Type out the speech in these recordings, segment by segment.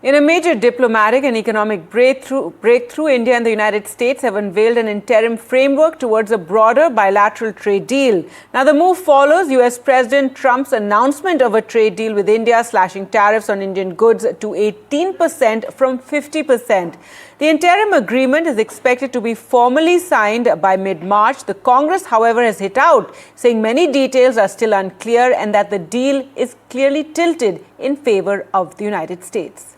In a major diplomatic and economic breakthrough, India and the United States have unveiled an interim framework towards a broader bilateral trade deal. Now, the move follows US President Trump's announcement of a trade deal with India, slashing tariffs on Indian goods to 18% from 50%. The interim agreement is expected to be formally signed by mid-March. The Congress, however, has hit out, saying many details are still unclear and that the deal is clearly tilted in favor of the United States.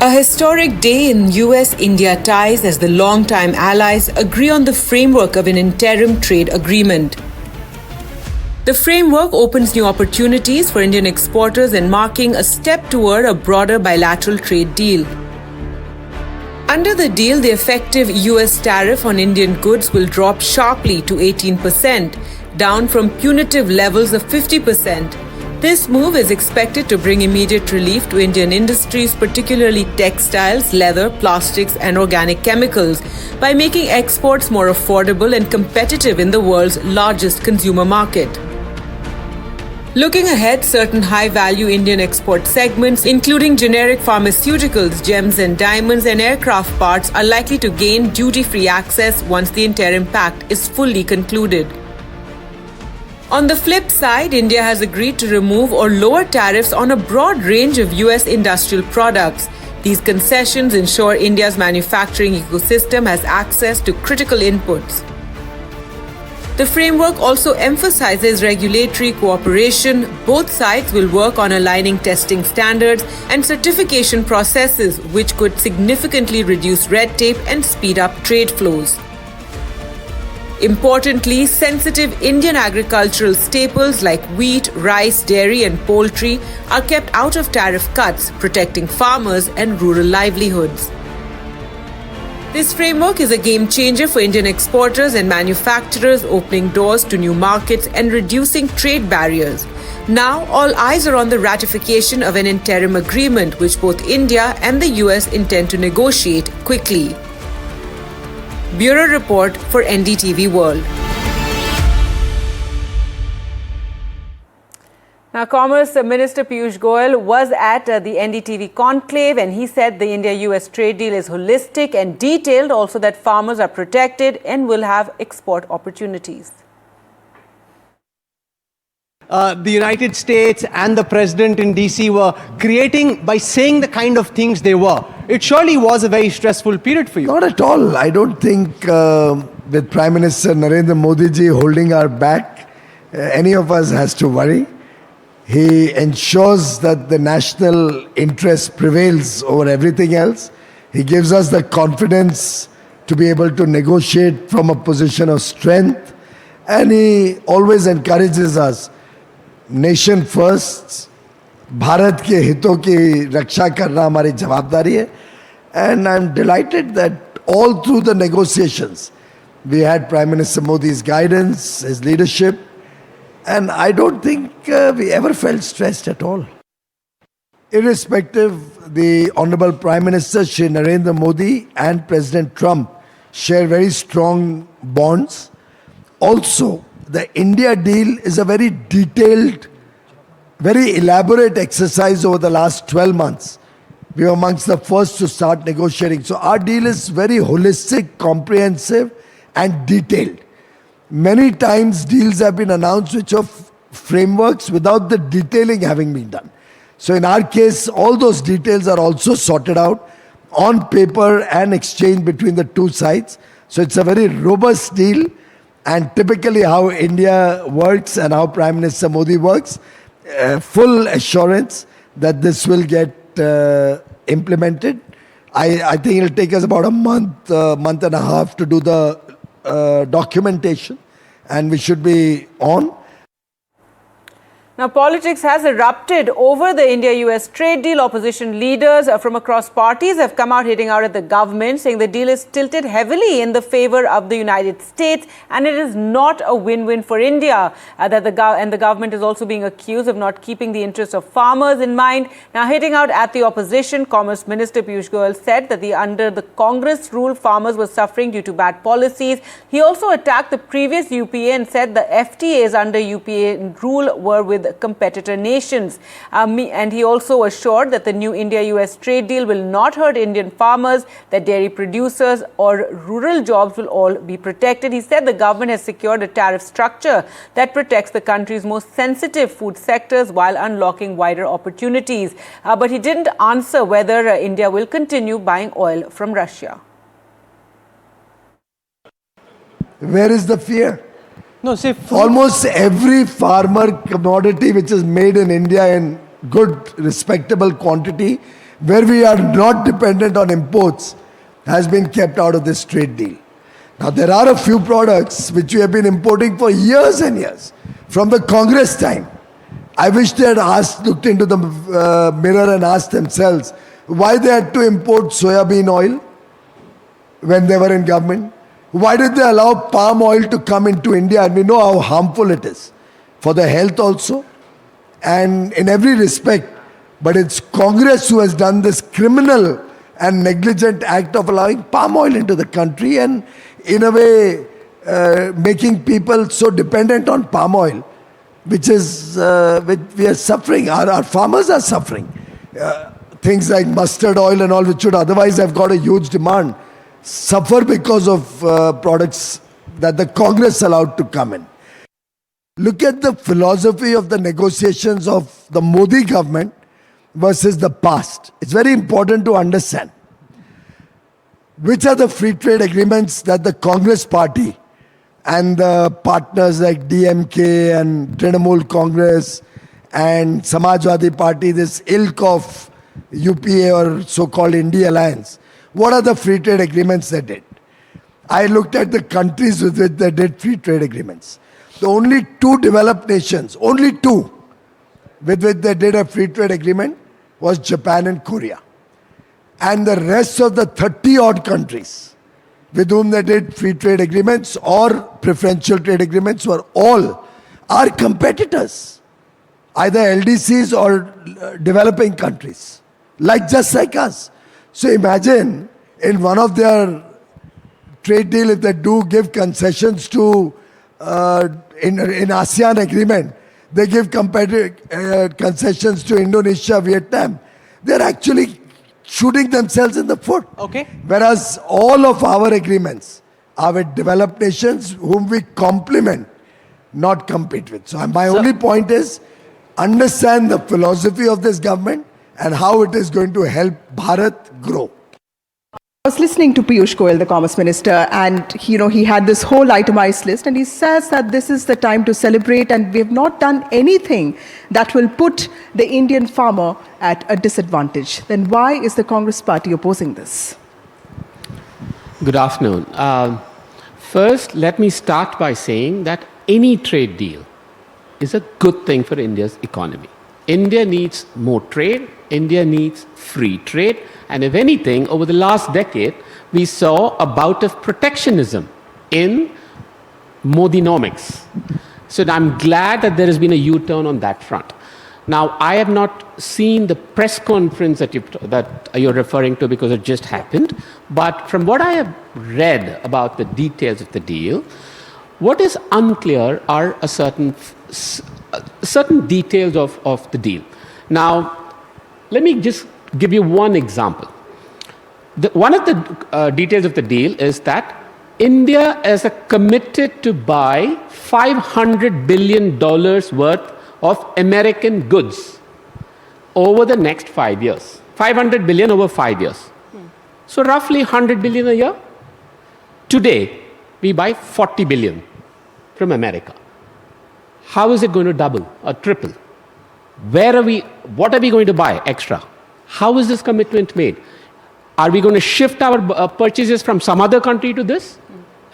A historic day in US-India ties as the long-time allies agree on the framework of an interim trade agreement. The framework opens new opportunities for Indian exporters and marking a step toward a broader bilateral trade deal. Under the deal, the effective US tariff on Indian goods will drop sharply to 18%, down from punitive levels of 50%. This move is expected to bring immediate relief to Indian industries, particularly textiles, leather, plastics, and organic chemicals, by making exports more affordable and competitive in the world's largest consumer market. Looking ahead, certain high-value Indian export segments, including generic pharmaceuticals, gems and diamonds, and aircraft parts, are likely to gain duty-free access once the interim pact is fully concluded. On the flip side, India has agreed to remove or lower tariffs on a broad range of US industrial products. These concessions ensure India's manufacturing ecosystem has access to critical inputs. The framework also emphasizes regulatory cooperation. Both sides will work on aligning testing standards and certification processes, which could significantly reduce red tape and speed up trade flows. Importantly, sensitive Indian agricultural staples like wheat, rice, dairy and poultry are kept out of tariff cuts, protecting farmers and rural livelihoods. This framework is a game changer for Indian exporters and manufacturers, opening doors to new markets and reducing trade barriers. Now, all eyes are on the ratification of an interim agreement, which both India and the US intend to negotiate quickly. Bureau Report for NDTV World. Now, Commerce Minister Piyush Goyal was at the NDTV conclave, and he said the India-US trade deal is holistic and detailed, also that farmers are protected and will have export opportunities. The United States and the President in DC were creating by saying the kind of things they were. It surely was a very stressful period for you. Not at all. I don't think with Prime Minister Narendra Modi ji holding our back, any of us has to worry. He ensures that the national interest prevails over everything else. He gives us the confidence to be able to negotiate from a position of strength. And he always encourages us, nation first, Bharat ke hitton ki raksha karna hamari jawabdari hai. And I'm delighted that all through the negotiations, we had Prime Minister Modi's guidance, his leadership, and I don't think we ever felt stressed at all. Irrespective, the Honorable Prime Minister Shri Narendra Modi and President Trump share very strong bonds. Also, the India deal is a very detailed, very elaborate exercise over the last 12 months. We were amongst the first to start negotiating. So our deal is very holistic, comprehensive and detailed. Many times deals have been announced which are frameworks without the detailing having been done. So in our case, all those details are also sorted out on paper and exchanged between the two sides. So it's a very robust deal, and typically how India works and how Prime Minister Modi works, full assurance that this will get implemented. I think it'll take us about a month and a half to do the documentation, and we should be on. Now, politics has erupted over the India-US trade deal. Opposition leaders from across parties have come out hitting out at the government, saying the deal is tilted heavily in the favor of the United States and it is not a win-win for India. The government is also being accused of not keeping the interests of farmers in mind. Now, hitting out at the opposition, Commerce Minister Piyush Goyal said that under the Congress rule, farmers were suffering due to bad policies. He also attacked the previous UPA and said the FTAs under UPA rule were with competitor nations. And he also assured that the new India-US trade deal will not hurt Indian farmers, that dairy producers or rural jobs will all be protected. He said the government has secured a tariff structure that protects the country's most sensitive food sectors while unlocking wider opportunities. But he didn't answer whether India will continue buying oil from Russia. Where is the fear? No, say Almost every farmer commodity which is made in India in good, respectable quantity, where we are not dependent on imports, has been kept out of this trade deal. Now, there are a few products which we have been importing for years and years, from the Congress time. I wish they had looked into the mirror and asked themselves why they had to import soya bean oil when they were in government. Why did they allow palm oil to come into India? And we know how harmful it is for the health also and in every respect. But it's Congress who has done this criminal and negligent act of allowing palm oil into the country and in a way making people so dependent on palm oil, which we are suffering. Our farmers are suffering. Things like mustard oil and all, which should otherwise have got a huge demand, suffer because of products that the Congress allowed to come in. Look at the philosophy of the negotiations of the Modi government versus the past. It's very important to understand which are the free trade agreements that the Congress party and the partners like DMK and Trinamool Congress and Samajwadi Party, this ilk of UPA or so-called India Alliance. What are the free trade agreements they did? I looked at the countries with which they did free trade agreements. The only two developed nations, only two, with which they did a free trade agreement was Japan and Korea. And the rest of the 30-odd countries with whom they did free trade agreements or preferential trade agreements were all our competitors, either LDCs or developing countries, just like us. So imagine in one of their trade deal, if they do give concessions to, in ASEAN agreement, they give concessions to Indonesia, Vietnam. They're actually shooting themselves in the foot. Okay. Whereas all of our agreements are with developed nations whom we complement, not compete with. So my only point is, understand the philosophy of this government and how it is going to help Bharat grow. I was listening to Piyush Goyal, the Commerce Minister, and he had this whole itemized list, and he says that this is the time to celebrate, and we have not done anything that will put the Indian farmer at a disadvantage. Then why is the Congress party opposing this? Good afternoon. First, let me start by saying that any trade deal is a good thing for India's economy. India needs more trade, India needs free trade, and if anything, over the last decade, we saw a bout of protectionism in Modinomics. So I'm glad that there has been a U-turn on that front. Now, I have not seen the press conference that you're referring to because it just happened, but from what I have read about the details of the deal, what is unclear are certain details of the deal. Now, let me just give you one example. One of the details of the deal is that India is committed to buy $500 billion worth of American goods over the next 5 years. 500 billion over 5 years. So roughly 100 billion a year. Today, we buy 40 billion from America. How is it going to double or triple? What are we going to buy extra? How is this commitment made? Are we going to shift our purchases from some other country to this?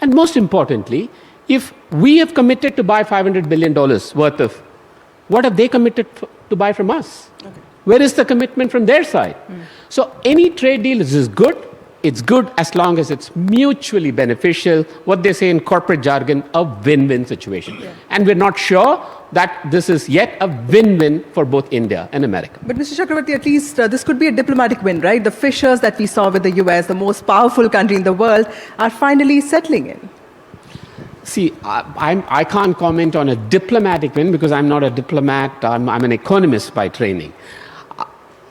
And most importantly, if we have committed to buy $500 billion worth of What have they committed to buy from us? Okay. Where is the commitment from their side? So any trade deal is good. It's good as long as it's mutually beneficial, what they say in corporate jargon, a win-win situation. Yeah. And we're not sure that this is yet a win-win for both India and America. But Mr. Chakravarti, at least this could be a diplomatic win, right? The fissures that we saw with the US, the most powerful country in the world, are finally settling in. See, I can't comment on a diplomatic win because I'm not a diplomat. I'm an economist by training.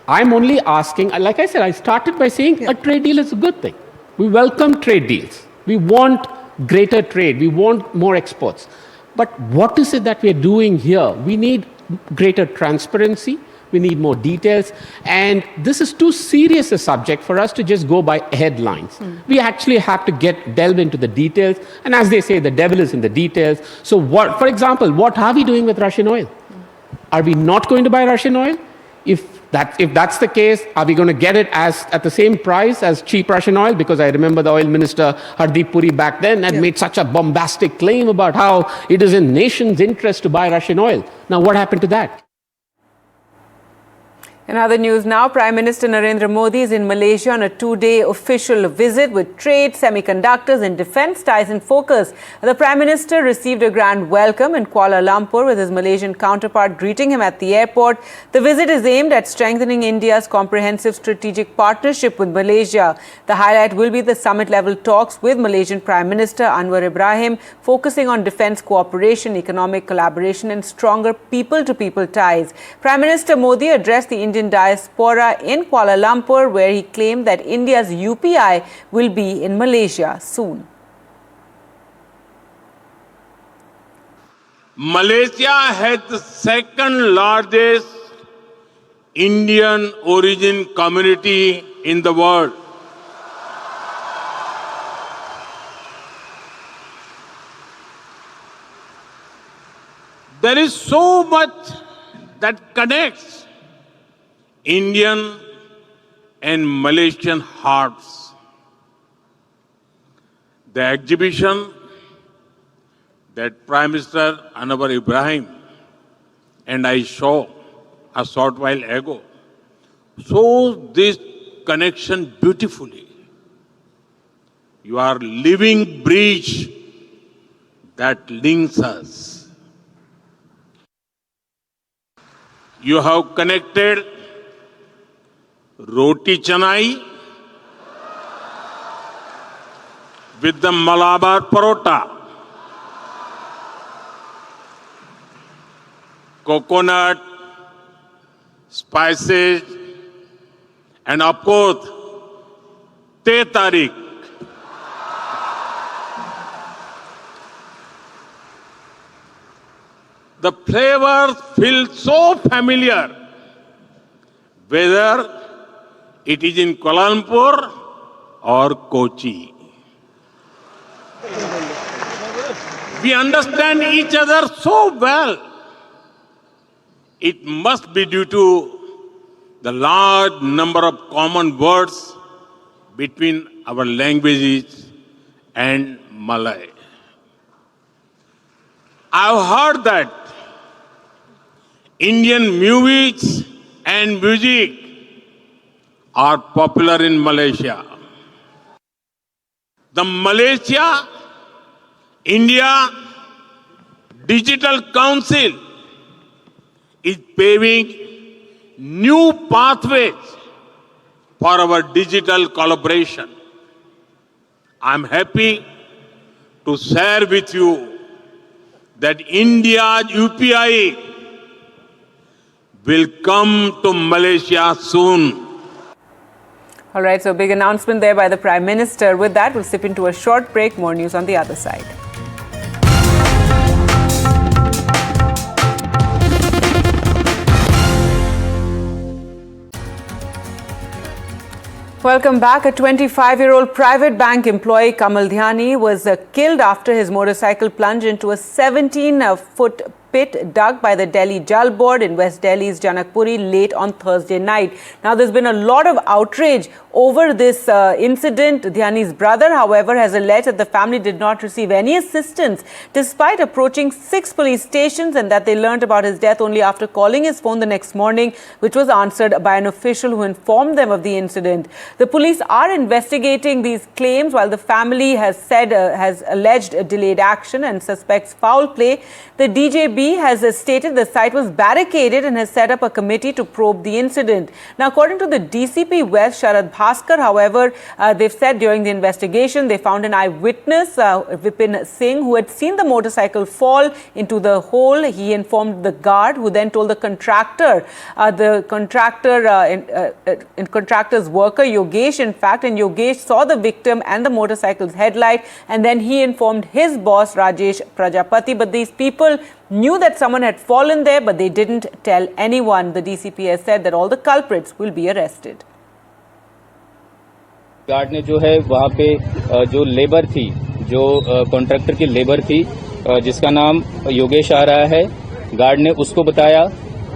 I'm only asking, like I said, I started by saying a trade deal is a good thing. We welcome trade deals. We want greater trade. We want more exports. But what is it that we are doing here? We need greater transparency. We need more details. And this is too serious a subject for us to just go by headlines. We actually have to delve into the details. And as they say, the devil is in the details. So for example, what are we doing with Russian oil? Are we not going to buy Russian oil? If that's the case, are we going to get it at the same price as cheap Russian oil? Because I remember the oil minister, Hardeep Puri, back then had made such a bombastic claim about how it is in nation's interest to buy Russian oil. Now, what happened to that? In other news now, Prime Minister Narendra Modi is in Malaysia on a 2-day official visit with trade, semiconductors and defence ties in focus. The Prime Minister received a grand welcome in Kuala Lumpur with his Malaysian counterpart greeting him at the airport. The visit is aimed at strengthening India's comprehensive strategic partnership with Malaysia. The highlight will be the summit-level talks with Malaysian Prime Minister Anwar Ibrahim, focusing on defence cooperation, economic collaboration and stronger people-to-people ties. Prime Minister Modi addressed the Indian diaspora in Kuala Lumpur, where he claimed that India's UPI will be in Malaysia soon. Malaysia has the second largest Indian origin community in the world. There is so much that connects Indian and Malaysian hearts. The exhibition that Prime Minister Anwar Ibrahim and I saw a short while ago shows this connection beautifully. You are living bridge that links us. You have connected Roti Chanai with the Malabar Parota, coconut, spices, and of course, Teh Tarik. The flavors feel so familiar, whether it is in Kuala Lumpur or Kochi. We understand each other so well. It must be due to the large number of common words between our languages and Malay. I've heard that Indian movies and music are popular in Malaysia. The Malaysia-India Digital Council is paving new pathways for our digital collaboration. I'm happy to share with you that India's UPI will come to Malaysia soon. All right, so big announcement there by the Prime Minister. With that, we'll slip into a short break. More news on the other side. Welcome back. A 25-year-old private bank employee, Kamal Dhyani, was killed after his motorcycle plunged into a 17-foot pit dug by the Delhi Jal Board in West Delhi's Janakpuri late on Thursday night. Now, there's been a lot of outrage over this incident. Dhyani's brother, however, has alleged that the family did not receive any assistance despite approaching 6 police stations, and that they learned about his death only after calling his phone the next morning, which was answered by an official who informed them of the incident. The police are investigating these claims, while the family has alleged delayed action and suspects foul play. The DJB has stated the site was barricaded and has set up a committee to probe the incident. Now, according to the DCP West, Sharad Bhaskar, however, they've said during the investigation they found an eyewitness, Vipin Singh, who had seen the motorcycle fall into the hole. He informed the guard, who then told the contractor's worker, Yogesh, in fact, and Yogesh saw the victim and the motorcycle's headlight, and then he informed his boss, Rajesh Prajapati. But these people knew that someone had fallen there, but they didn't tell anyone. The DCP has said that all the culprits will be arrested. Guard ने जो है वहाँ पे जो labour थी, जो contractor की labour थी, जिसका नाम योगेश आ रहा है, गार्ड ने उसको बताया।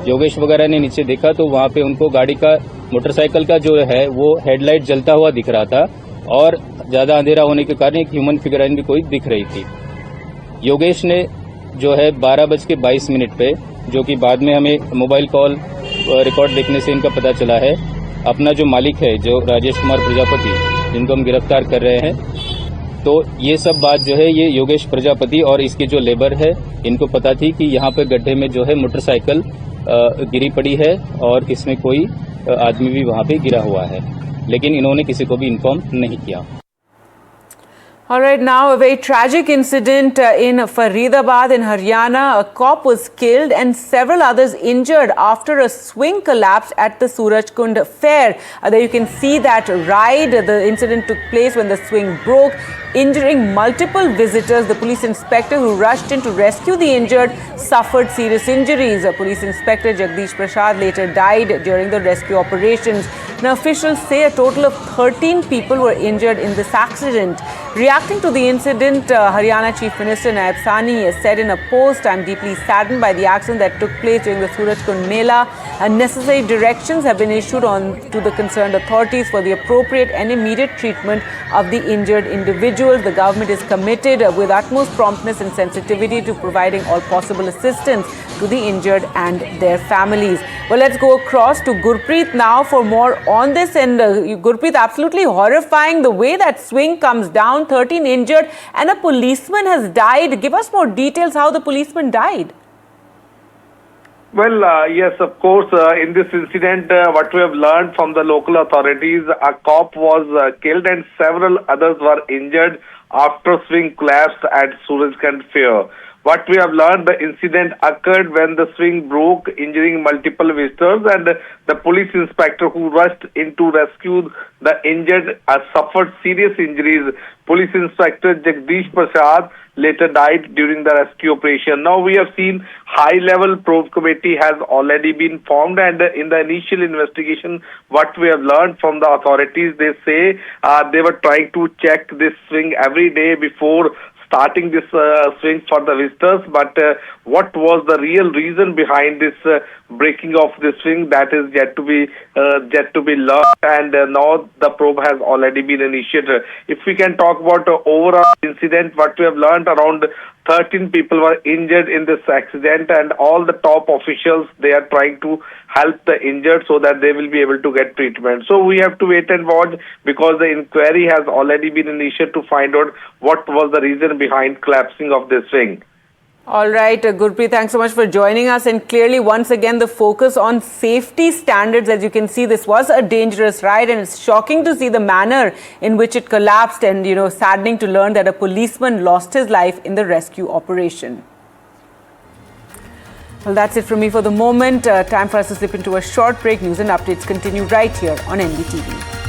योगेश वगैरह ने नीचे देखा तो वहाँ पे उनको गाड़ी का, मोटरसाइकिल का जो है वो हेडलाइट जलता हुआ दिख रहा था और ज्यादा अंधेरा होने के कारण एक ह्यूमन फिगर भी कोई दिख रही थी। योगेश ने जो है 12:22 पे, जो कि बाद में हमें मोबाइल कॉल रिकॉर्ड देखने से इनका पता चला है, अपना जो मालिक है, जो राजेश कुमार प्रजापति, जिनको हम गिरफ्तार कर रहे हैं, तो ये सब बात जो है ये योगेश प्रजापति और इसकी जो लेबर है, इनको पता थी कि यहाँ पे गड्ढे में जो है मोटरसाइकिल गिरी पड़ी है और इसमें कोई आदमी भी वहाँ पे गिरा हुआ है, लेकिन इन्होंने किसी को भी इन्फॉर्म नहीं किया। All right, now a very tragic incident in Faridabad in Haryana. A cop was killed and several others injured after a swing collapsed at the Surajkund fair. There you can see that ride. The incident took place when the swing broke, injuring multiple visitors. The police inspector who rushed in to rescue the injured suffered serious injuries. Police Inspector Jagdish Prasad later died during the rescue operations. Now, officials say a total of 13 people were injured in this accident. Reacting to the incident, Haryana Chief Minister Naib Sani has said in a post, "I'm deeply saddened by the accident that took place during the Surajkund Mela. Necessary directions have been issued to the concerned authorities for the appropriate and immediate treatment of the injured individuals. The government is committed with utmost promptness and sensitivity to providing all possible assistance to the injured and their families." Well, let's go across to Gurpreet now for more on this. And Gurpreet, absolutely horrifying the way that swing comes down, 13 injured, and a policeman has died. Give us more details how the policeman died. Well, yes, of course. In this incident, what we have learned from the local authorities, a cop was killed and several others were injured after swing collapsed at Surajkund Fair. What we have learned, the incident occurred when the swing broke, injuring multiple visitors, and the police inspector who rushed in to rescue the injured suffered serious injuries. Police Inspector Jagdish Prasad later died during the rescue operation. Now we have seen high-level probe committee has already been formed, and in the initial investigation, what we have learned from the authorities, they say they were trying to check this swing every day before starting this swing for the visitors, but what was the real reason behind this breaking of the swing, that is yet to be learned, and now the probe has already been initiated. If we can talk about the overall incident, what we have learned, around 13 people were injured in this accident, and all the top officials, they are trying to help the injured so that they will be able to get treatment. So we have to wait and watch, because the inquiry has already been initiated to find out what was the reason behind collapsing of this swing. All right, Gurpreet, thanks so much for joining us. And clearly, once again, the focus on safety standards. As you can see, this was a dangerous ride, and it's shocking to see the manner in which it collapsed, and, saddening to learn that a policeman lost his life in the rescue operation. Well, that's it from me for the moment. Time for us to slip into a short break. News and updates continue right here on NDTV.